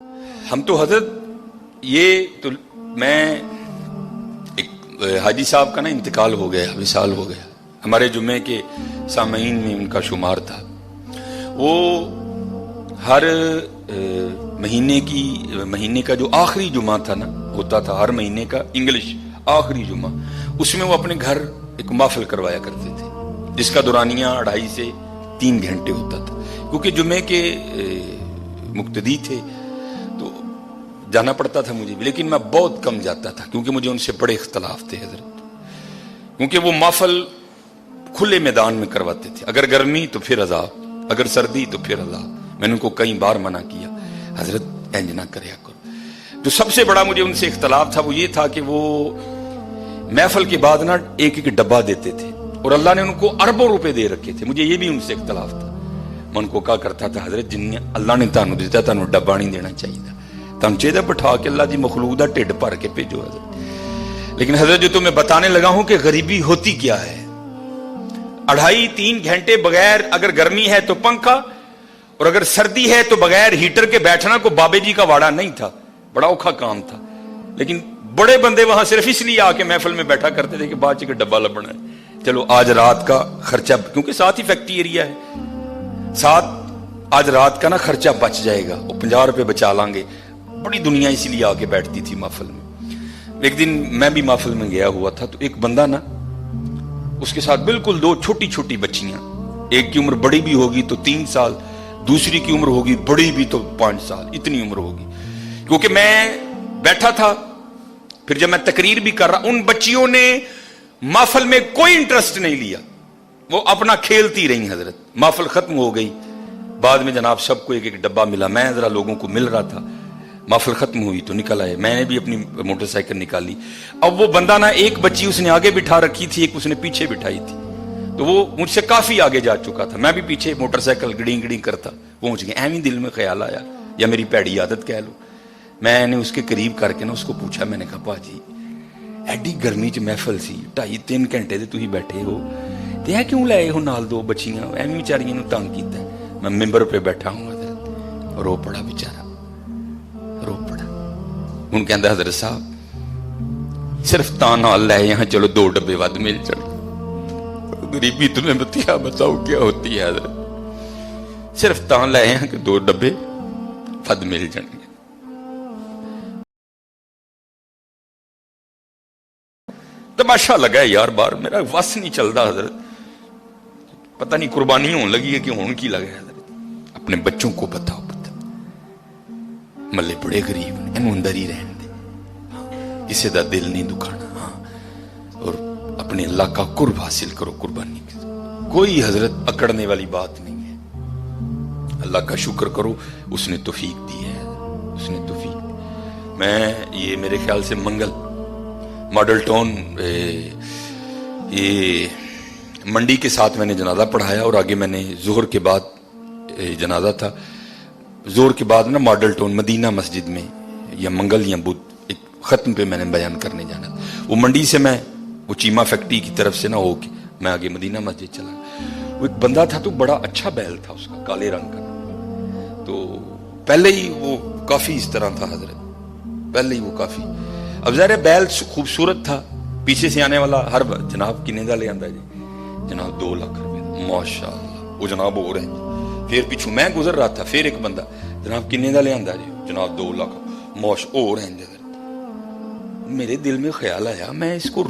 ہم تو حضرت یہ تو میں ایک حاجی صاحب کا نا انتقال ہو گیا، وصال ہو گیا، ہمارے جمعے کے سامعین میں ان کا شمار تھا۔ وہ ہر مہینے کا جو آخری جمعہ تھا نا، ہوتا تھا ہر مہینے کا انگلش آخری جمعہ، اس میں وہ اپنے گھر ایک محفل کروایا کرتے تھے جس کا دورانیہ 2.5 سے 3 گھنٹے ہوتا تھا، کیونکہ جمعے کے مقتدی تھے تو جانا پڑتا تھا مجھے بھی، لیکن میں بہت کم جاتا تھا کیونکہ مجھے ان سے بڑے اختلاف تھے حضرت، کیونکہ وہ محفل کھلے میدان میں کرواتے تھے، اگر گرمی تو پھر عذاب، اگر سردی تو پھر عذاب۔ میں نے ان کو کئی بار منع کیا، حضرت انج نہ کریا کرو۔ جو سب سے بڑا مجھے ان سے اختلاف تھا وہ یہ تھا کہ وہ محفل کے بعد نا ایک ڈبہ دیتے تھے اور اللہ نے ان کو اربوں روپے دے رکھے تھے، مجھے یہ بھی ان سے اختلاف تھا۔ میں ان کو کہا کرتا تھا حضرت جن اللہ نے تانوں دیتا تانوں ڈبہ نہیں دینا چاہیے، تانوں چاہیے بٹھا کے اللہ دی مخلوق دا ٹھڈ بھر کے بھیجو حضرت۔ لیکن حضرت جو تمہیں بتانے لگا ہوں کہ غریبی ہوتی کیا ہے، 2.5-3 گھنٹے بغیر، اگر گرمی ہے تو پنکھا اور اگر سردی ہے تو بغیر ہیٹر کے بیٹھنا کو بابے جی کا واڑا نہیں تھا، بڑا اوکھا کام تھا۔ لیکن بڑے بندے وہاں صرف اس لیے آ کے محفل میں بیٹھا کرتے تھے کہ بعد چ ڈبہ لبنا ہے، چلو آج رات کا خرچہ، کیونکہ ساتھ ہی فیکٹری ایریا ہے، ساتھ آج رات کا نا خرچہ بچ جائے گا، وہ 50 روپے بچا لیں گے۔ بڑی دنیا اس لیے آ کے بیٹھتی تھی محفل میں۔ ایک دن میں بھی محفل میں گیا ہوا تھا تو ایک بندہ نا، اس کے ساتھ بالکل 2 چھوٹی چھوٹی بچیاں، ایک کی عمر بڑی بھی ہوگی تو 3 سال، دوسری کی عمر ہوگی بڑی بھی تو 5 سال، اتنی عمر ہوگی۔ کیونکہ میں بیٹھا تھا، پھر جب میں تقریر بھی کر رہا، ان بچیوں نے محفل میں کوئی انٹرسٹ نہیں لیا، وہ اپنا کھیلتی رہی حضرت۔ محفل ختم ہو گئی، بعد میں جناب سب کو ایک ڈبہ ملا، میں ذرا لوگوں کو مل رہا تھا، محفل ختم ہوئی تو نکل آئے، میں نے بھی اپنی موٹر سائیکل نکالی۔ اب وہ بندہ نا، ایک بچی اس نے آگے بٹھا رکھی تھی، ایک اس نے پیچھے بٹھائی تھی، تو وہ مجھ سے کافی آگے جا چکا تھا، میں بھی پیچھے موٹر سائیکل گڑیں گڑیں کرتا پہنچ گیا۔ ایویں دل میں خیال آیا، یا میری پیڑی عادت کہہ لو، میں نے اس کے قریب کر کے نا اس کو پوچھا، میں نے کہا باجی ایڈی گرمی چ محفل سی، 2.5-3 گھنٹے تھی بیٹھے ہو تے ہے کیوں لائے ہو نال 2 بچیاں، ایویں بیچاریاں نو تنگ کیتا ہے۔ میں ممبر پہ بیٹھا ہوں حضرت، رو پڑا بیچارا، رو پڑا۔ ان کہندا حضرت صاحب صرف تاں نال لے یہاں، چلو 2 ڈبے ود مل جان۔ غریبی تمہیں بتیا بتاؤ کیا ہوتی ہے حضرت، صرف تاں لے یہاں کہ 2 ڈبے ود مل جان گے۔ تماشا لگا ہے یار، بار میرا وس نہیں چلتا حضرت، پتہ نہیں قربانی ہون لگی ہے کہ ہون کی لگا ہے حضرت۔ اپنے بچوں کو بتاؤ، پتہ ملے بڑے غریب ہیں، انہوں اندر ہی رہن دے، کسی دا دل نہیں دکھانا، ہاں، اور اپنے اللہ کا قرب حاصل کرو قربانی کے، کوئی حضرت اکڑنے والی بات نہیں ہے۔ اللہ کا شکر کرو، اس نے توفیق دی ہے، اس نے توفیق دی۔ میں یہ میرے خیال سے منگل ماڈل ٹاؤن یہ منڈی کے ساتھ میں نے جنازہ پڑھایا، اور آگے میں نے ظہر کے بعد جنازہ تھا، ظہر کے بعد نا ماڈل ٹاؤن مدینہ مسجد میں یا منگل یا بدھ ایک ختم پہ میں نے بیان کرنے جانا تھا۔ وہ منڈی سے میں وہ چیمہ فیکٹری کی طرف سے نہ ہو کے میں آگے مدینہ مسجد چلا۔ وہ ایک بندہ تھا تو بڑا اچھا بیل تھا اس کا، کالے رنگ کا، تو پہلے ہی وہ کافی اس طرح تھا حضرت، پہلے ہی وہ کافی، اب ظاہر بیل خوبصورت تھا، پیچھے سے آنے والا ہر جناب کنے دا لے آندا جی، جناب 2 لاکھ روپے، ماشاءاللہ، وہ جناب ہو رہے ہیں، پھر پیچھوں میں گزر رہا تھا، پھر ایک بندہ جناب کنے دا لے آندا جی، جناب 2 لاکھ، موش ہو رہے ہیں۔ میرے دل میں خیال آیا میں اس کو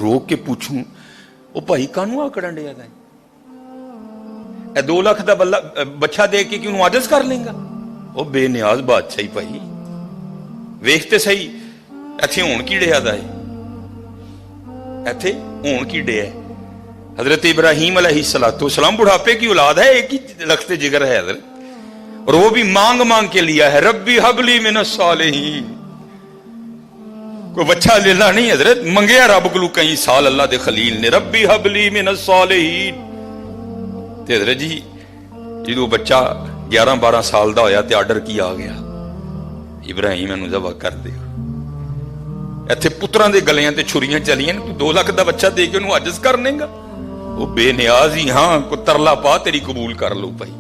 روک کے پوچھوں، او بھائی کانوں آکڑن ڈیا دا اے 2 لاکھ دا بچہ دے کے کیوں عاجز کر لیں گا؟ او بے نیاز بادشاہی بھائی ویکھتے صحیح، ایتھے ہون کی ڈیا دا ہے، ایتھے ہون کی ڈیا ہے۔ حضرت ابراہیم علیہ السلام بڑھاپے کی اولاد ہے، ایک ہی لخت جگر ہے حضرت، اور وہ بھی مانگ مانگ کے لیا ہے، ربی حب لی من الصالحین، کوئی بچہ لینا نہیں حضرت، منگیا رب کو کئی سال اللہ دے خلیل نے، ربی حب لی من الصالحین۔ تے حضرت جی جدو بچہ 11-12 سال دا ہویا تے آرڈر کیا آ گیا، ابراہیم انہوں ذبح کر دے۔ ایتھے پتران دے گلیاں تے چھریاں چلیاں، تو 2 لاکھ دا بچہ دے کے انہوں عاجز کر لیں گا؟ وہ بے نیاز ہی، ہاں کو ترلا پا تیری قبول کر لو بھائی۔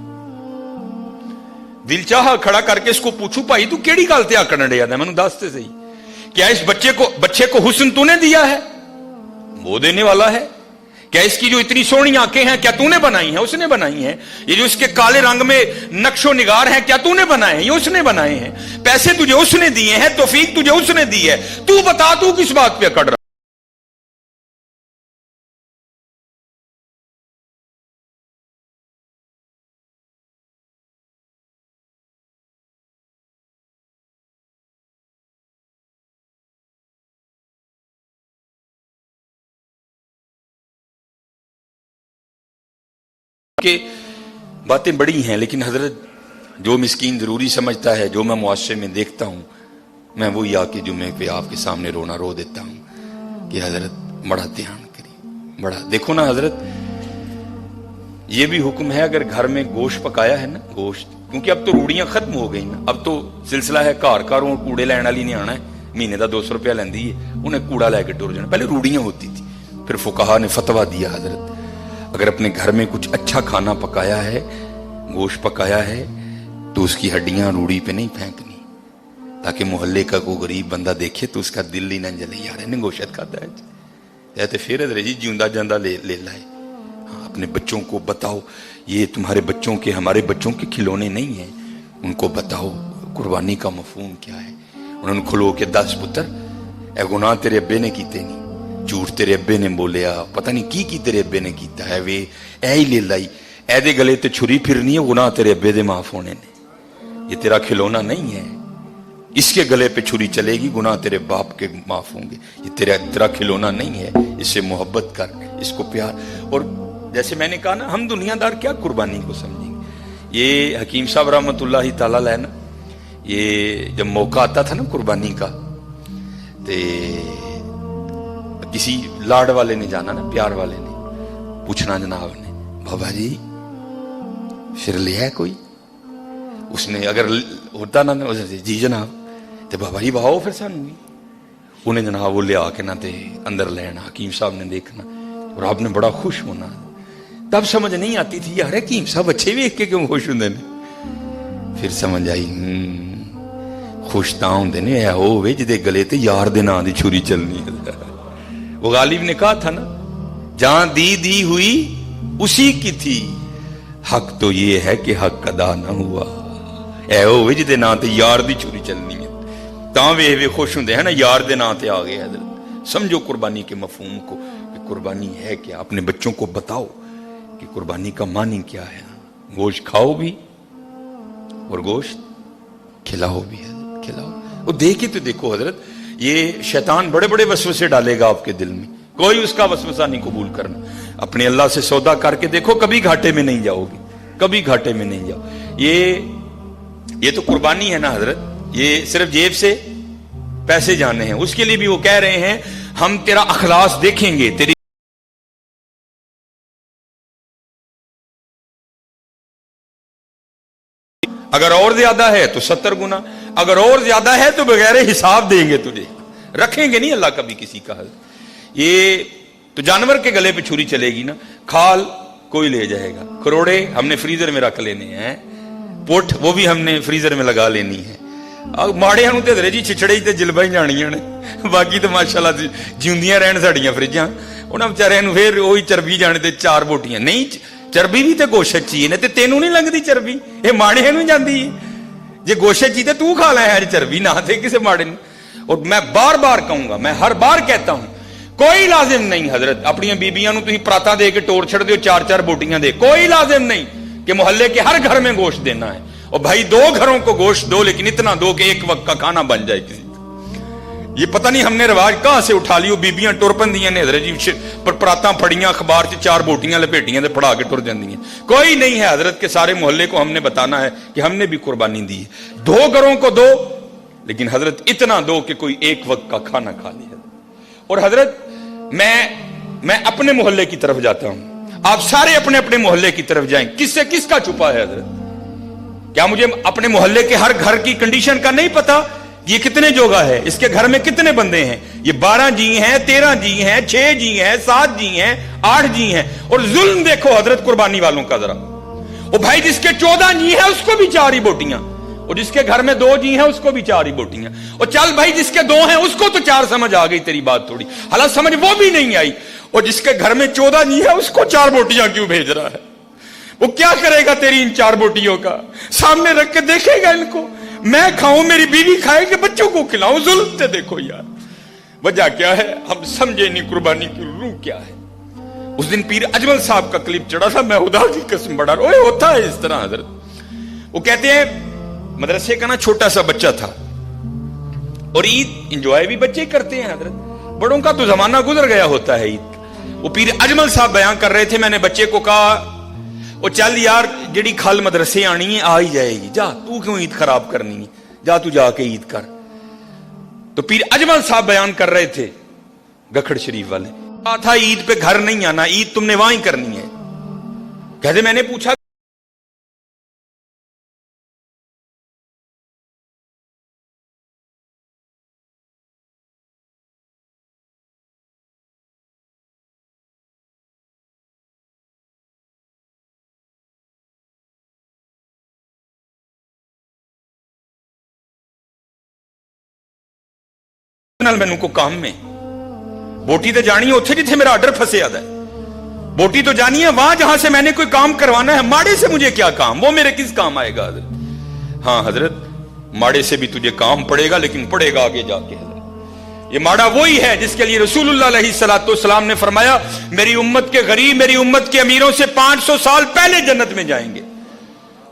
दिल चाहा खड़ा करके इसको पूछूं, भाई तू केड़ी गल ते आकड़ डਿਆ है, मैनू दस ते सही, क्या इस बच्चे को हुस्न तूने दिया है? वो देने वाला है। क्या इसकी जो इतनी सोहनी आंखें हैं क्या तूने बनाई हैं? उसने बनाई हैं। ये जो इसके काले रंग में नक्शो निगार हैं क्या तूने बनाए हैं? ये उसने बनाए हैं। पैसे तुझे उसने दिए हैं, तौफीक तुझे उसने दी है, तू बता तू किस बात पे अकड़ रहा? कि बातें बड़ी हैं, लेकिन हजरत जो मिस्कीन जरूरी समझता है, जो मैं मुआशरे में देखता हूं, मैं वही आके जुम्मे पे आपके सामने रोना रो देता हूं कि हजरत बड़ा ध्यान करिए, बड़ा देखो ना हजरत, ये भी हुक्म है अगर घर में गोश्त पकाया है ना, गोश्त, क्योंकि अब तो रूढ़ियां खत्म हो गई ना, अब तो सिलसिला है घर घरों कूड़े लैन वाली ने आना है, महीने का 200 रुपया लेंदी है, उन्हें कूड़ा लैके टुर जाना। पहले रूढ़ियां होती थी, फिर फुकाहा ने फतवा दिया हजरत अगर अपने घर में कुछ अच्छा खाना पकाया है, गोश्त पकाया है, तो उसकी हड्डियां रूढ़ी पे नहीं फेंकनी, ताकि मोहल्ले का कोई गरीब बंदा देखे तो उसका दिल ही ना जले, यार इन्हें गोश्त खाता है, या तो फिर जी जिंदा जांदा ले लाए। हाँ, अपने बच्चों को बताओ ये तुम्हारे बच्चों के, हमारे बच्चों के खिलौने नहीं है, उनको बताओ कुर्बानी का मफहूम क्या है। उन्होंने खुलो के 10 पुत्र ए गुनाह तेरे अब्बे ने कीते नहीं, झूठ तेरे अब्बे ने बोलिया, पता नहीं की तेरे अब्बे ने कीता है, वे ऐ ही ले लाई, ऐदे गले ते छुरी फिरनी है, गुनाह तेरे अब्बे दे माफ होने ने, ये तेरा खिलौना नहीं है, इसके गले पे छुरी चलेगी, गुनाह तेरे बाप के माफ होंगे, ये तेरा खिलौना नहीं है, इससे मोहब्बत कर, इसको प्यार। और जैसे मैंने कहा ना, हम दुनियादार क्या कुर्बानी को समझेंगे। ये हकीम साहब रहमतुल्लाह ताला अलैह ना, ये जब मौका आता था ना कुर्बानी का, ते किसी लाड वाले ने जाना ना, प्यार वाले ने पूछना जनाब ने, बाबा जी फिर लिया है कोई? उसने अगर होता ना जी जनाब, तो बाबा जी वाहो फिर सानू भी, उन्हें जनाब वो लिया के ना ते अंदर लेना, हकीम साहब ने देखना और आपने बड़ा खुश होना। तब समझ नहीं आती थी यार हकीम साहब अच्छे वेख के क्यों खुश होंगे ने, फिर समझ आई खुश तां होंदे ने ऐ होवे जिदे गले ते यार दे नां दी छुरी चलनी है। वो गालिब ने कहा था ना, जहां दी हुई उसी की थी, हक तो ये है कि हक अदा ना हुआ, ऐ होवे जिदे नां ते यार दी छुरी चलनी है, तां वे खुश होंदे हैं ना, यार दे नां ते आ गए हजरत। समझो कुर्बानी के मफहूम को कि कुर्बानी है क्या, अपने बच्चों को बताओ कि कुर्बानी का मानी क्या है। गोश्त खाओ भी और गोश्त खिलाओ भी है, खिलाओ। वो देखे तो देखो हजरत, ये शैतान बड़े बड़े वसवसे डालेगा आपके दिल में, कोई उसका वसवसा नहीं कबूल करना। अपने अल्लाह से सौदा करके देखो, कभी घाटे में नहीं जाओगे, कभी घाटे में नहीं जाओ। ये तो कुर्बानी है ना हजरत, ये सिर्फ जेब से पैसे जाने हैं, उसके लिए भी वो कह रहे हैं हम तेरा अखलास देखेंगे, तेरी अगर और ज्यादा है तो 70 गुना, अगर और ज्यादा है तो बगैर हिसाब देंगे तुझे, रखेंगे नहीं अल्लाह कभी किसी का हल। ये तो जानवर के गले पे छुरी चलेगी ना, खाल कोई ले जाएगा, करोड़े हमने फ्रीजर में रख लेने हैं, पुठ वो भी हमने फ्रीजर में लगा लेनी है, माड़े हूं तो जी छिछड़े ही जिलबा ही जानिया ने, बाकी तो माशाअल्लाह जिंदियां रहन साड़ियां फ्रिजां, उन्होंने बेचारियां फिर वही चरबी जाने ते 4 बोटियां नहीं, चरबी भी तो गोशत ची ने, तेनू नहीं लगती चरबी, ये माड़े नूं जांदी है, जे गोशत ची तू खा लै है चरबी, ना थे किसी माड़े ने। और मैं बार बार कहूंगा, मैं हर बार कहता हूं, कोई लाजिम नहीं हजरत अपनी बीबियां नूं तुसीं पराता दे के टोर छड़ दिओ 4-4 बोटियां दे, कोई लाजिम नहीं कि मोहल्ले के हर घर में गोश्त देना है। और भाई 2 घरों को गोश्त दो, लेकिन इतना दो कि एक वक्त का खाना बन जाए किसी का। ये पता नहीं हमने रिवाज कहां से उठा लियो, बीबियां टुर पंदियां ने हजरत जी, पर परातां फड़ियां अखबार च 4 बोटियां लपेटियां ते फड़ा के टुर जांदियां। कोई नहीं है हजरत के सारे मोहल्ले को हमने बताना है कि हमने भी कुर्बानी दी है। 2 घरों को दो, लेकिन हजरत इतना दो कि कोई एक वक्त का खाना खा ले। और हजरत मैं अपने मोहल्ले की तरफ जाता हूं, आप सारे अपने अपने मोहल्ले की तरफ जाएं, किससे किसका छुपा है हजरत? क्या मुझे अपने मोहल्ले के हर घर की कंडीशन का नहीं पता? ये कितने जोगा है, इसके घर में कितने बंदे हैं, ये 12 जी हैं, 13 जी हैं, 6 जी हैं, 7 जी हैं, 8 जी हैं। और जुल्म देखो हजरत कुर्बानी वालों का जरा, वो भाई जिसके 14 जी है उसको भी 4 ही बोटियां, और जिसके घर में 2 जी हैं उसको भी 4 ही बोटियां, और चल भाई जिसके 2 हैं उसको तो 4 समझ आ गई तेरी बात थोड़ी, हालांकि समझ वो भी नहीं आई, और जिसके घर में 14 जी है उसको 4 बोटियां क्यों भेज रहा है? वो क्या करेगा तेरी इन 4 बोटियों का? सामने रख के देखेगा इनको, मैं खाऊं, मेरी बीवी खाए कि बच्चों को खिलाऊं? जुल्म से देखो यार, वजह क्या है हम समझे नहीं, कुर्बानी की रूह क्या है। उस दिन पीर अजमल साहब का क्लिप चढ़ा था, मैं खुदा की कसम बड़ा ओए होता है इस तरह हजरत। वो कहते हैं मदरसे का ना छोटा सा बच्चा था, और ईद इंजॉय भी बच्चे करते हैं हजरत, बड़ों का तो जमाना गुजर गया होता है ईद। वो पीर अजमल साहब बयान कर रहे थे, मैंने बच्चे को कहा वो चल यार जेड़ी खल मदरसे आनी है आ ही जाएगी, जा तू क्यों ईद खराब करनी है, जा तू जाके ईद कर। तो पीर अजमल साहब बयान कर रहे थे गखड़ शरीफ वाले, कहा था ईद पे घर नहीं आना, ईद तुमने वहां ही करनी है। कहते मैंने पूछा मैनू को काम में बोटी तो जानी है उथे जिथे मेरा आर्डर फंसे आता है, बोटी तो जानी है वहां जहां से मैंने कोई काम करवाना है, माड़े से मुझे क्या काम, वो मेरे किस काम आएगा हजरत? हाँ हजरत माड़े से भी तुझे काम पड़ेगा, लेकिन पड़ेगा आगे जाके हजरत। ये माड़ा वही है जिसके लिए रसूलुल्लाह अलैहिस्सलाम ने फरमाया मेरी उम्मत के गरीब मेरी उम्मत के अमीरों से 500 साल पहले जन्नत में जाएंगे।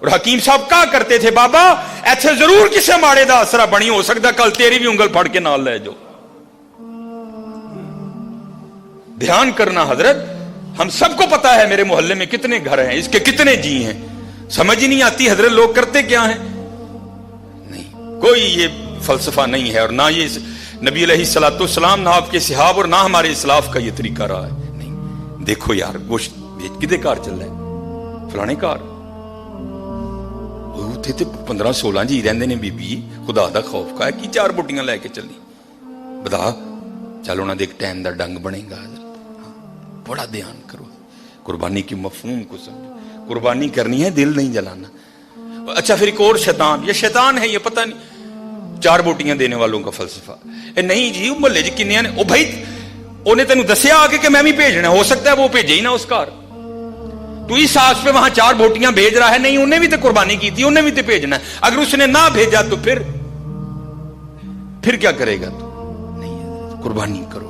और हकीम साहब कहा करते थे बाबा ऐसे जरूर किसे माड़े दा असरा बनी, हो सकता कल तेरी भी उंगल फड़ के नाल ले जाओ। ध्यान करना हजरत, हम सबको पता है मेरे मोहल्ले में कितने घर हैं, इसके कितने जी हैं, समझ ही नहीं आती हजरत लोग करते क्या हैं। नहीं कोई ये फलसफा नहीं है, और ना ये नबी अलैहिस्सलाम ना आपके सहाब और ना हमारे इस्लाफ का ये तरीका रहा है। नहीं देखो यार गोश्त भेज किदे कार चल रहा है, फलाने कार ਉੱਥੇ ਤੇ 15-16 ਜੀ ਰਹਿੰਦੇ ਨੇ ਬੀਬੀ, ਖੁਦਾ ਦਾ ਖੌਫ ਕਾ ਕੀ 4 ਬੋਟੀਆਂ ਲੈ ਕੇ ਚੱਲੀ ਬਦਾ, ਚੱਲ ਉਹਨਾਂ ਦੇ ਇੱਕ ਟਾਈਮ ਦਾ ਡੰਗ ਬਣੇਗਾ। बड़ा ध्यान करो, कुर्बानी की मफहूम को समझो, कुर्बानी करनी है दिल नहीं जलाना। अच्छा फिर एक और शैतान, ये शैतान है ये पता नहीं, 4 बोटियां देने वालों का फलसफा नहीं जी मोहल्ले च किन्ने ने, ओ भाई उन्हें तेन दसिया आके कि मैं भी भेजना, हो सकता है वो भेजे ही ना उस घर, तू इस आस पे वहां 4 बोटियां भेज रहा है, नहीं उन्हें भी तो कुर्बानी की थी, उन्हें भी तो भेजना है, अगर उसने ना भेजा तो फिर क्या करेगा तू? नहीं कुर्बानी करो,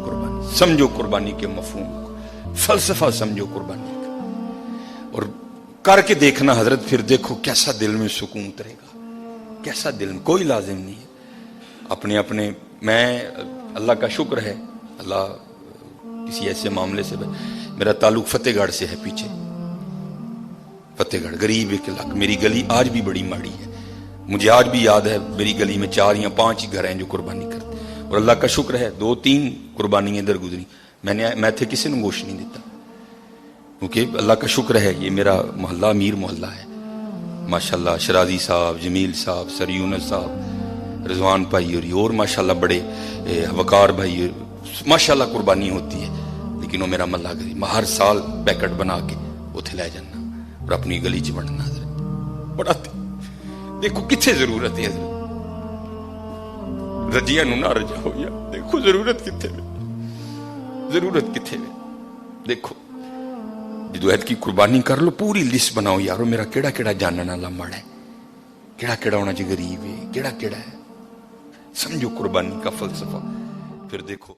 कुर्बानी समझो, कुर्बानी के मफहूम को, फलसफा समझो कुर्बानी का, और करके देखना हजरत, फिर देखो कैसा दिल में सुकून उतरेगा, कैसा दिल में, कोई लाजिम नहीं है अपने अपने। मैं अल्लाह का शुक्र है, अल्लाह किसी ऐसे मामले से, मेरा ताल्लुक फतेहगढ़ से है, पीछे फतेहगढ़ गरीब एक इलाका, मेरी गली आज भी बड़ी माड़ी है, मुझे आज भी याद है मेरी गली में 4 या 5 ही घर हैं जो कुर्बानी करते, और अल्लाह का शुक्र है 2-3 कुर्बानी इधर गुजरी, मैं थे किसी ने गोश्त नहीं देता, क्योंकि अल्लाह का शुक्र है ये मेरा मोहल्ला अमीर मोहल्ला है माशाल्लाह। शराजी साहब, जमील साहब, सर यूनुस साहब, रिजवान भाई और माशाल्लाह बड़े वकार भाई, माशाल्लाह कुर्बानी होती है, लेकिन वो मेरा मल्ला गरीब, मैं हर साल पैकेट बना के उथे लै जाना और अपनी गली च बनना। बड़ा देखो कितने जरूरत है, रजिया ना रजाओ यार, देखो जरूरत कितने, जरूरत कितने, देखो जो ऐद की कुर्बानी कर लो, पूरी लिस्ट बनाओ यारो, मेरा केड़ा केड़ा जानने वाला माड़ा है, केड़ा केड़ा होना चाहिए गरीब है, केड़ा केड़ा है, समझो कुर्बानी का फलसफा, फिर देखो।